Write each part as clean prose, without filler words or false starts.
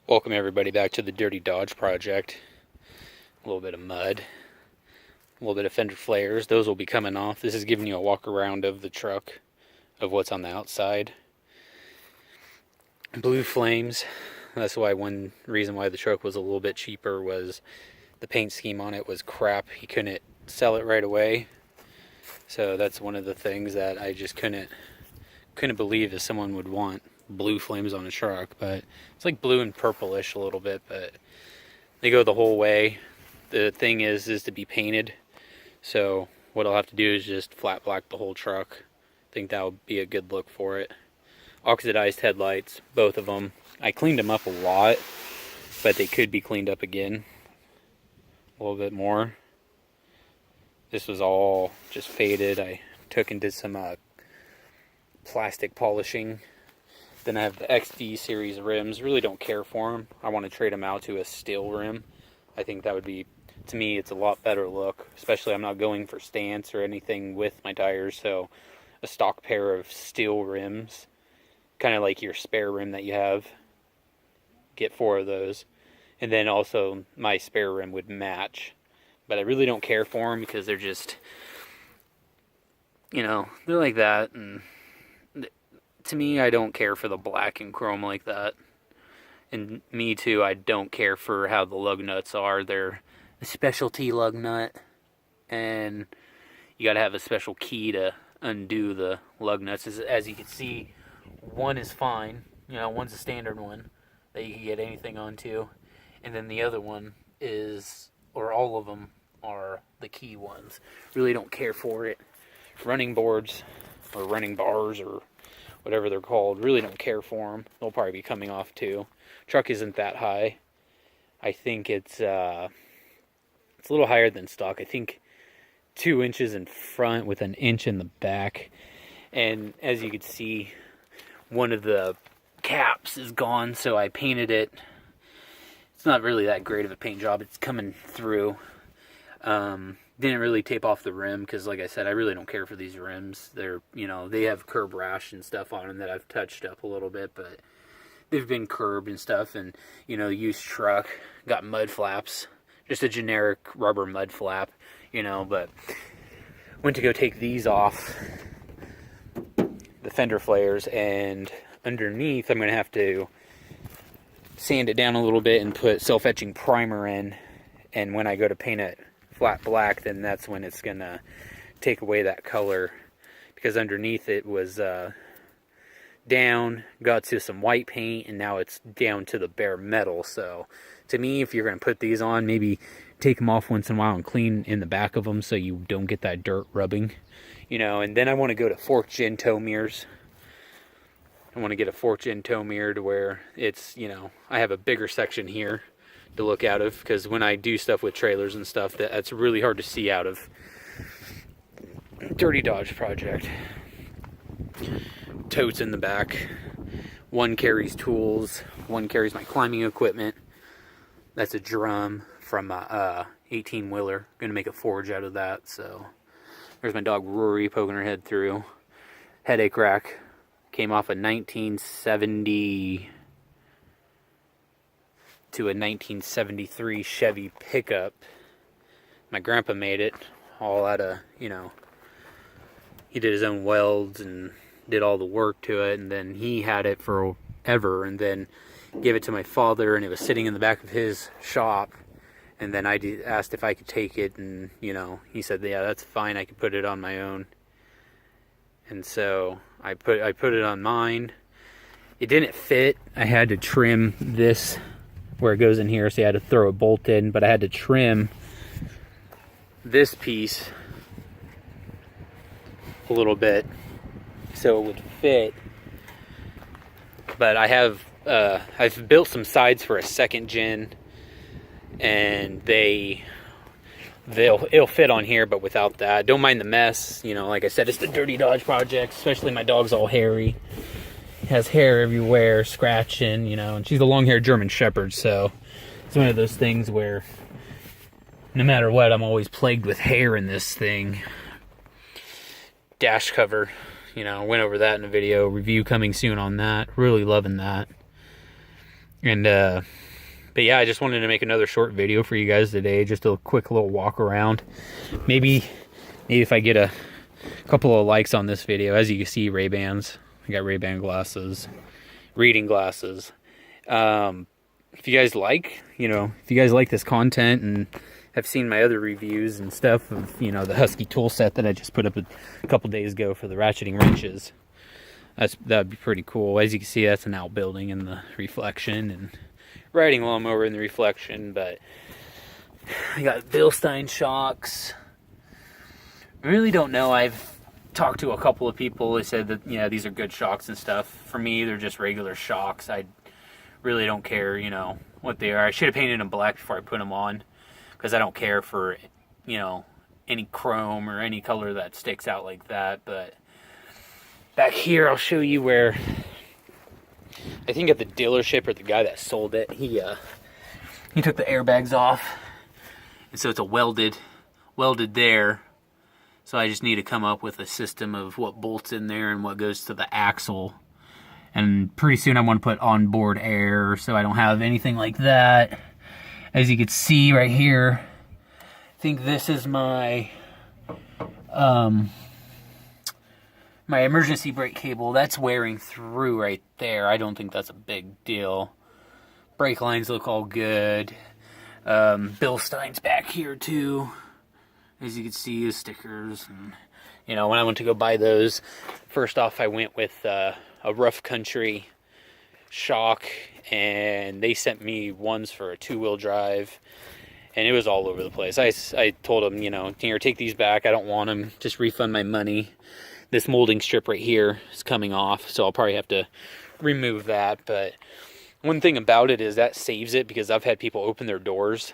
Welcome everybody back to the Dirty Dodge Project. A little bit of mud, a little bit of fender flares. Those will be coming off. This is giving you a walk around of the truck, of what's on the outside. Blue flames. That's why one reason why the truck was a little bit cheaper was the paint scheme on it was crap. He couldn't sell it right away. So that's one of the things that I just couldn't believe that someone would want blue flames on a truck. But it's like blue and purplish a little bit, but they go the whole way. The thing is to be painted. So what I'll have to do is just flat black the whole truck. I think that would be a good look for it. Oxidized headlights, both of them. I cleaned them up a lot, but they could be cleaned up again a little bit more. This was all just faded. I took and did some plastic polishing. Then I have the XD series rims. Really don't care for them. I want to trade them out to a steel rim. I think that would be, to me, it's a lot better look. Especially I'm not going for stance or anything with my tires. So a stock pair of steel rims, kind of like your spare rim that you have. Get 4 of those. And then also my spare rim would match. But I really don't care for them because they're just, they're like that. And to me, I don't care for the black and chrome like that. And me too, I don't care for how the lug nuts are. They're a specialty lug nut. And you got to have a special key to undo the lug nuts. As you can see, one is fine. One's a standard one that you can get anything onto. And then the other one is, or all of them are the key ones. Really don't care for it. Running boards or running bars or whatever they're called, really don't care for them. They'll probably be coming off too. Truck isn't that high. I think it's a little higher than stock. I think 2 inches in front with an inch in the back. And as you can see, one of the caps is gone, so I painted it. It's not really that great of a paint job. It's coming through. Didn't really tape off the rim because, like I said, I really don't care for these rims. They're, they have curb rash and stuff on them that I've touched up a little bit, but they've been curbed and stuff. And, used truck, got mud flaps, just a generic rubber mud flap, but went to go take these off, the fender flares, and underneath I'm going to have to sand it down a little bit and put self-etching primer in. And when I go to paint it flat black, then that's when it's gonna take away that color, because underneath it was down, got to some white paint, and now it's down to the bare metal. So to me, if you're gonna put these on, maybe take them off once in a while and clean in the back of them so you don't get that dirt rubbing, and then I want to go to fork gen tow mirrors. I want to get a fork gen tow mirror to where it's, I have a bigger section here to look out of, because when I do stuff with trailers and stuff, that's really hard to see out of. Dirty Dodge Project. Totes in the back. One carries tools, one carries my climbing equipment. That's a drum from a 18-wheeler. Gonna make a forge out of that. So there's my dog Rory poking her head through. Headache rack. Came off a 1970 to a 1973 Chevy pickup. My grandpa made it all out of, he did his own welds and did all the work to it, and then he had it forever, and then gave it to my father, and it was sitting in the back of his shop. And then I asked if I could take it, and he said, yeah, that's fine, I could put it on my own. And so I put it on mine. It didn't fit. I had to trim this where it goes in here, so I had to throw a bolt in, but I had to trim this piece a little bit so it would fit. But I have I've built some sides for a second gen, and it'll fit on here, but without that. Don't mind the mess, like I said, it's the Dirty Dodge Project. Especially my dog's all hairy. Has hair everywhere, scratching, and she's a long-haired German Shepherd, so it's one of those things where no matter what, I'm always plagued with hair in this thing. Dash cover, went over that in a video. Review coming soon on that. Really loving that. And but yeah, I just wanted to make another short video for you guys today, just a quick little walk around. Maybe if I get a couple of likes on this video. As you can see, Ray-Bans. I got Ray-Ban glasses, reading glasses. If you guys like, if you guys like this content and have seen my other reviews and stuff of, the Husky tool set that I just put up a couple days ago for the ratcheting wrenches, that'd be pretty cool. As you can see, that's an outbuilding in the reflection and riding lawnmower in the reflection. But I got Bilstein shocks. I really don't know. I've talked to a couple of people. They said that, these are good shocks and stuff. For me, they're just regular shocks. I really don't care, what they are. I should have painted them black before I put them on, because I don't care for, any chrome or any color that sticks out like that. But back here, I'll show you where, I think at the dealership, or the guy that sold it, he took the airbags off, and so it's a welded there. So I just need to come up with a system of what bolts in there and what goes to the axle. And pretty soon I want to put onboard air, so I don't have anything like that. As you can see right here, I think this is my my emergency brake cable. That's wearing through right there. I don't think that's a big deal. Brake lines look all good. Bilstein's back here too. As you can see, his stickers. And, when I went to go buy those, first off I went with a rough country shock, and they sent me ones for a 2-wheel drive, and it was all over the place. I told them, here, take these back. I don't want them. Just refund my money. This molding strip right here is coming off, so I'll probably have to remove that. But one thing about it is that saves it, because I've had people open their doors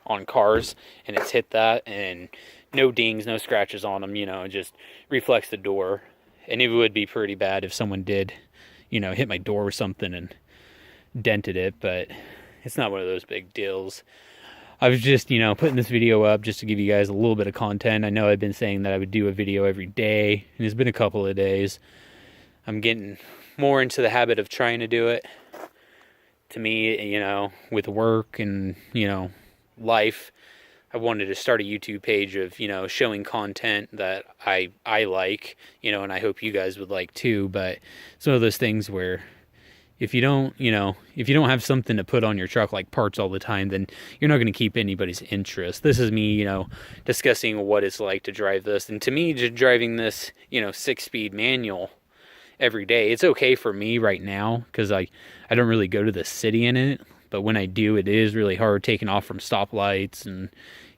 on cars and it's hit that, and no dings, no scratches on them, it just reflects the door. And it would be pretty bad if someone did, hit my door or something and dented it, but it's not one of those big deals. I was just, putting this video up just to give you guys a little bit of content. I know I've been saying that I would do a video every day, and it's been a couple of days. I'm getting more into the habit of trying to do it. To me, with work and, life, I wanted to start a YouTube page of, showing content that I like, and I hope you guys would like too. But it's one of those things where if you don't have something to put on your truck, like parts all the time, then you're not going to keep anybody's interest. This is me, discussing what it's like to drive this. And to me, just driving this, 6-speed manual every day, it's okay for me right now, because I don't really go to the city in it. But when I do, it is really hard taking off from stoplights and,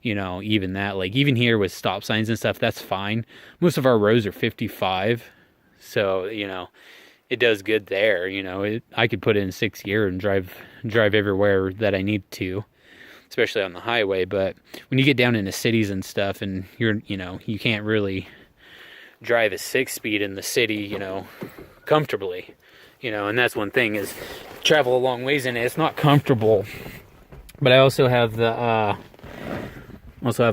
even that. Like, even here with stop signs and stuff, that's fine. Most of our roads are 55. So, it does good there. I could put it in 6th gear and drive everywhere that I need to, especially on the highway. But when you get down into cities and stuff, and you can't really drive a 6-speed in the city, comfortably. And that's one thing, is travel a long ways in it. It's not comfortable. But I also have a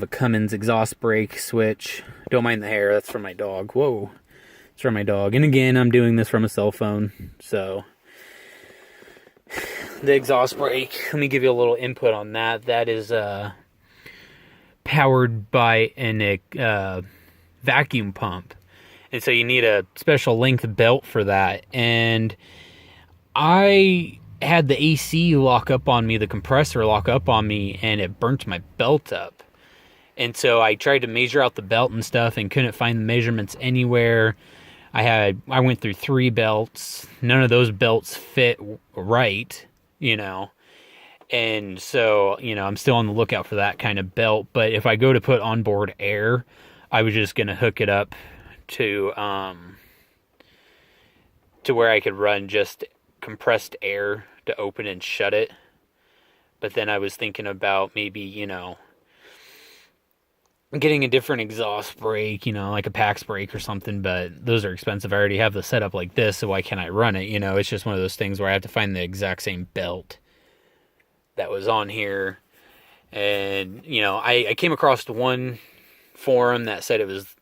Cummins exhaust brake switch. Don't mind the hair. That's from my dog. Whoa. It's from my dog. And again, I'm doing this from a cell phone. So the exhaust brake, let me give you a little input on that. That is powered by an vacuum pump. And so you need a special length belt for that. And I had the AC lock up on me, the compressor lock up on me, and it burnt my belt up. And so I tried to measure out the belt and stuff and couldn't find the measurements anywhere. I went through 3 belts. None of those belts fit right, And so, I'm still on the lookout for that kind of belt. But if I go to put onboard air, I was just going to hook it up to where I could run just compressed air to open and shut it. But then I was thinking about maybe, getting a different exhaust brake, like a PAX brake or something, but those are expensive. I already have the setup like this, so why can't I run it? It's just one of those things where I have to find the exact same belt that was on here. And, I came across one forum that said it was,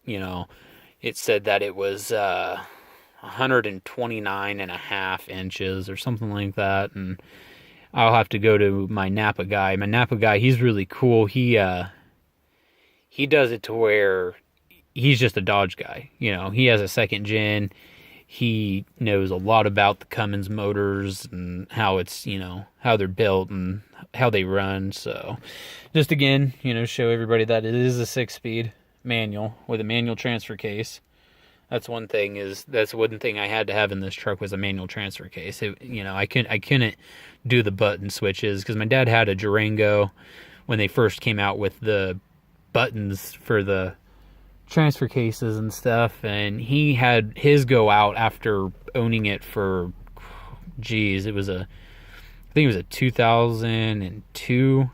it said that it was 129 and a half inches or something like that. And I'll have to go to my Napa guy. My Napa guy, he's really cool. He does it to where he's just a Dodge guy. You know, he has a second gen. He knows a lot about the Cummins motors and how it's, you know, how they're built and how they run. So just again, you know, show everybody that it is a 6-speed manual with a manual transfer case. That's one thing I had to have in this truck was a manual transfer case. You know, I couldn't do the button switches because my dad had a Durango when they first came out with the buttons for the transfer cases and stuff, and he had his go out after owning it for, I think it was a 2002,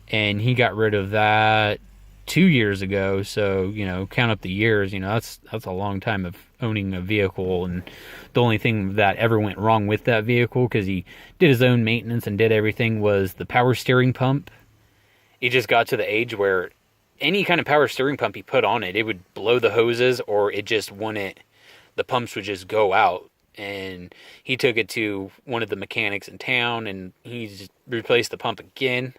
and he got rid of that 2 years ago. So, you know, count up the years, you know, that's a long time of owning a vehicle. And the only thing that ever went wrong with that vehicle, because he did his own maintenance and did everything, was the power steering pump. He just got to the age where any kind of power steering pump he put on it, it would blow the hoses, or it just wouldn't, the pumps would just go out. And he took it to one of the mechanics in town, and he just replaced the pump again,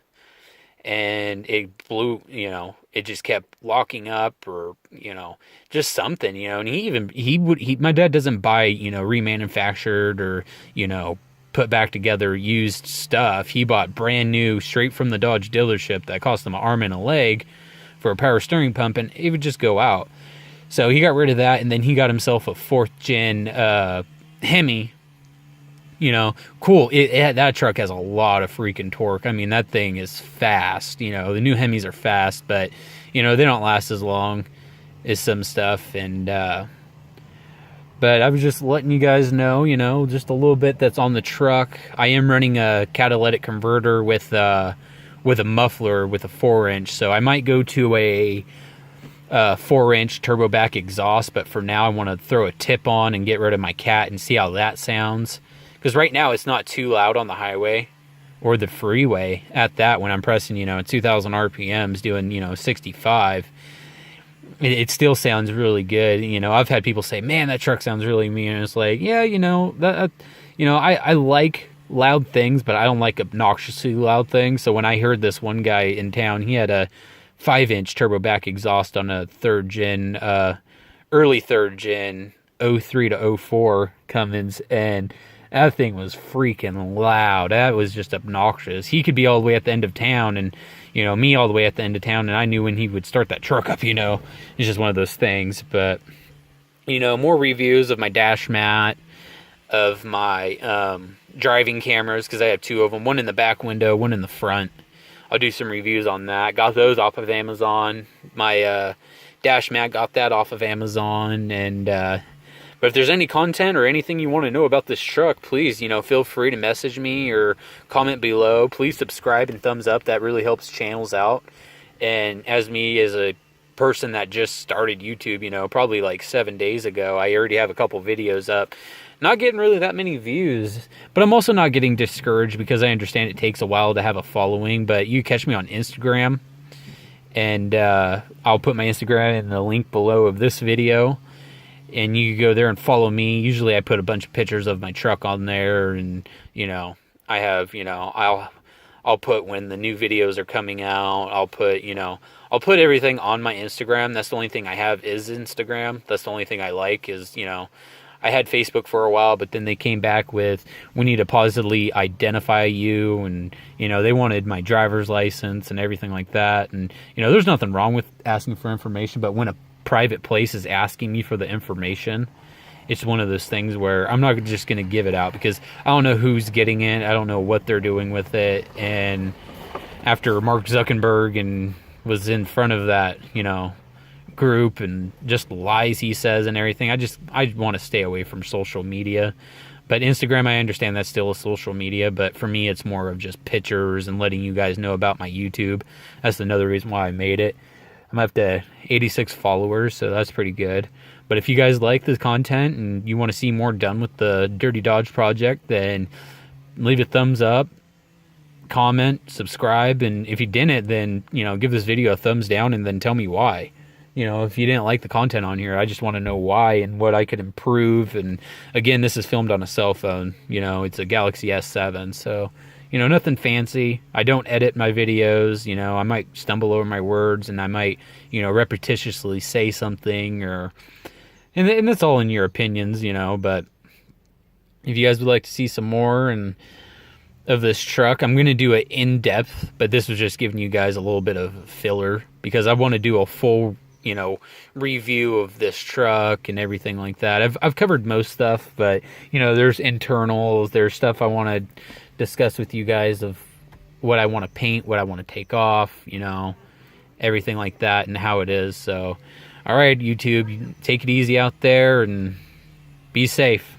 and it blew, you know, it just kept locking up, or, you know, just something, you know. And my dad doesn't buy, you know, remanufactured or, you know, put back together used stuff. He bought brand new straight from the Dodge dealership that cost him an arm and a leg for a power steering pump, and it would just go out. So he got rid of that, and then he got himself a 4th gen Hemi. You know, cool. That truck has a lot of freaking torque. I mean, that thing is fast. You know, the new Hemis are fast, but, you know, they don't last as long as some stuff. And but I was just letting you guys know, you know, just a little bit that's on the truck. I am running a catalytic converter with a muffler with a 4-inch, so I might go to a 4-inch turbo back exhaust, but for now I want to throw a tip on and get rid of my cat and see how that sounds, because right now it's not too loud on the highway or the freeway at that when I'm pressing, you know, 2,000 RPMs doing, you know, 65. It still sounds really good. You know, I've had people say, man, that truck sounds really mean. And it's like, yeah, you know, I like loud things, but I don't like obnoxiously loud things. So when I heard this one guy in town, he had a 5-inch turbo back exhaust on a 3rd gen, early 3rd gen 03 to 04 Cummins, and that thing was freaking loud. That was just obnoxious. He could be all the way at the end of town, and, you know, me all the way at the end of town, and I knew when he would start that truck up, you know. It's just one of those things. But, you know, more reviews of my dash mat, of my driving cameras, because I have 2 of them, one in the back window, one in the front. I'll do some reviews on that. Got those off of Amazon. My dash mat, got that off of Amazon. And but if there's any content or anything you want to know about this truck, please, you know, feel free to message me or comment below. Please subscribe and thumbs up. That really helps channels out. And as a person that just started YouTube, you know, probably like 7 days ago, I already have a couple videos up. Not getting really that many views, but I'm also not getting discouraged, because I understand it takes a while to have a following. But you catch me on Instagram, and I'll put my Instagram in the link below of this video, and you can go there and follow me. Usually I put a bunch of pictures of my truck on there, and, you know, I have, you know, I'll put when the new videos are coming out. I'll put everything on my Instagram. That's the only thing I have is Instagram. That's the only thing I like is, you know, I had Facebook for a while, but then they came back with, we need to positively identify you, and, you know, they wanted my driver's license and everything like that. And, you know, there's nothing wrong with asking for information, but when a private place is asking me for the information, it's one of those things where I'm not just going to give it out, because I don't know who's getting it. I don't know what they're doing with it. And after Mark Zuckerberg was in front of that, you know, group, and just lies he says and everything, I want to stay away from social media. But Instagram, I understand that's still a social media, but for me it's more of just pictures and letting you guys know about my YouTube. That's another reason why I made it. I'm up to 86 followers, so that's pretty good. But if you guys like this content and you want to see more done with the Dirty Dodge project, then leave a thumbs up, comment, subscribe, and if you didn't, then, you know, give this video a thumbs down and then tell me why. You know, if you didn't like the content on here, I just want to know why and what I could improve. And again, this is filmed on a cell phone. You know, it's a Galaxy S7. So, You know, nothing fancy. I don't edit my videos. You know, I might stumble over my words, and I might, you know, repetitiously say something, and that's all in your opinions, you know. But if you guys would like to see some more of this truck, I'm going to do it in depth, but this was just giving you guys a little bit of filler because I want to do a full, you know, review of this truck and everything like that. I've covered most stuff, but, you know, there's internals, there's stuff I want to discuss with you guys of what I want to paint, what I want to take off, you know, everything like that and how it is. So, all right, YouTube, take it easy out there and be safe.